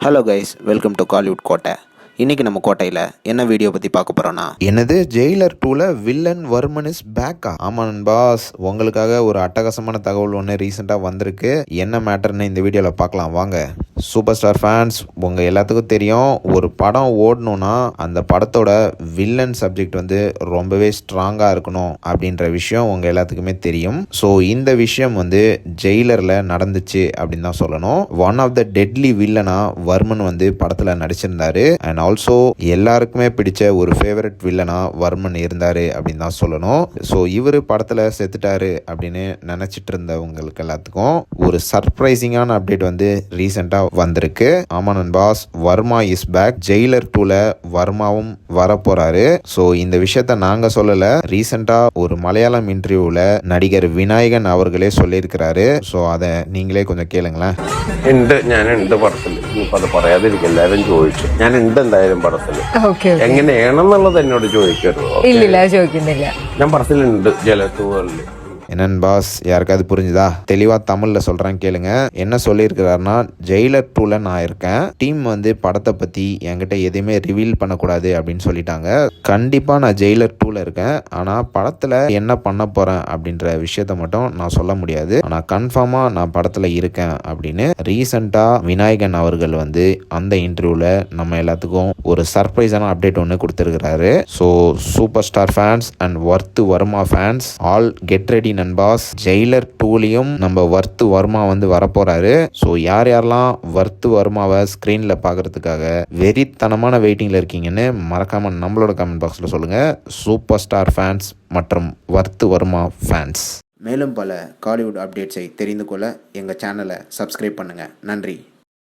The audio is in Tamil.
Hello guys, welcome to Kollywood கோட்டை. இன்றைக்கி நம்ம கோட்டையில் என்ன வீடியோ பற்றி பார்க்க போகிறோன்னா, என்னது ஜெயிலர் 2ல வில்லன் வர்மன் இஸ் பேக்கா? ஆமாம் பாஸ், உங்களுக்காக ஒரு அட்டகாசமான தகவல் ஒன்று ரீசெண்டாக வந்திருக்கு. என்ன மேட்டர்னு இந்த வீடியோவில் பார்க்கலாம் வாங்க. சூப்பர் ஸ்டார் ஃபேன்ஸ், உங்கள் எல்லாத்துக்கும் தெரியும், ஒரு படம் ஓடணுன்னா அந்த படத்தோட வில்லன் சப்ஜெக்ட் வந்து ரொம்பவே ஸ்ட்ராங்காக இருக்கணும் அப்படின்ற விஷயம் உங்கள் எல்லாத்துக்குமே தெரியும். ஸோ இந்த விஷயம் வந்து ஜெயிலரில் நடந்துச்சு அப்படின்னு தான் சொல்லணும். ஒன் ஆஃப் த டெட்லி வில்லனா வர்மன் வந்து படத்தில் நடிச்சிருந்தாரு. அண்ட் ஆல்சோ எல்லாருக்குமே பிடிச்ச ஒரு ஃபேவரட் வில்லனா வர்மன் இருந்தார் அப்படின்னு தான் சொல்லணும். ஸோ இவர் படத்தில் செத்துட்டாரு அப்படின்னு நினச்சிட்டு இருந்தவங்களுக்கு எல்லாத்துக்கும் ஒரு சர்ப்ரைசிங்கான அப்டேட் வந்து ரீசெண்டாக வந்திருக்கு. ஆமாம் boss, Varma is back. Jailer 2ல வர்மாவும் வரப்போறாரு. ஸோ இந்த விஷயத்த நாங்கள் சொல்லலை, ரீசெண்டாக ஒரு மலையாளம் இன்டர்வியூவில் நடிகர் விநாயகன் அவர்களே சொல்லியிருக்கிறாரு. ஸோ அதை நீங்களே கொஞ்சம் கேளுங்களேன். ഞാനുണ്ട് പടത്തിൽ. ഇനിയിപ്പോൾ അത് പറയാതിരിക്കും, എല്ലാവരും ചോദിച്ചു. ഞാനുണ്ട് എന്തായാലും പടത്തിൽ. എങ്ങനെയാണെന്നുള്ളത് എന്നോട് ചോദിക്കരുത്. ഇല്ലില്ല, ചോദിക്കുന്നില്ല. ഞാൻ പടത്തിലുണ്ട് ജലത്തുകളിൽ. என்னன்னு பாஸ், யாருக்காவது புரிஞ்சுதா? தெளிவாக தமிழில் சொல்கிறேன் கேளுங்க. என்ன சொல்லியிருக்கிறாருன்னா, ஜெயிலர் 2ல நான் இருக்கேன். டீம் வந்து படத்தை பற்றி என்கிட்ட எதையுமே ரிவீல் பண்ணக்கூடாது அப்படின்னு சொல்லிட்டாங்க. கண்டிப்பாக நான் ஜெயிலர் 2ல இருக்கேன். ஆனால் படத்தில் என்ன பண்ண போகிறேன் அப்படின்ற விஷயத்த மட்டும் நான் சொல்ல முடியாது. ஆனால் கன்ஃபார்மாக நான் படத்தில் இருக்கேன் அப்படின்னு ரீசெண்டாக விநாயகன் அவர்கள் வந்து அந்த இன்டர்வியூவில் நம்ம எல்லாத்துக்கும் ஒரு சர்ப்ரைஸான அப்டேட் ஒன்று கொடுத்துருக்கிறாரு. So super star fans and வர்த்து Varma fans all get ready நண்பாஸ். ஜெயிலர் 2லையும் நம்ம வர்த்து வர்மா வந்து வரப்போறாரு. ஸோ யாரெல்லாம் வர்த்து வர்மாவை ஸ்க்ரீனில் பார்க்கறதுக்காக வெறித்தனமான வெயிட்டிங்கில் இருக்கீங்கன்னு மறக்காம நம்மளோட கமெண்ட் பாக்ஸில் சொல்லுங்க. சூப்பர் ஸ்டார் ஃபேன்ஸ் மற்றும் வர்த்து வர்மா ஃபேன்ஸ். மேலும் பல காலிவுட் அப்டேட்ஸை தெரிந்து கொள்ள எங்கள் சேனலை சப்ஸ்கிரைப் பண்ணுங்கள். நன்றி.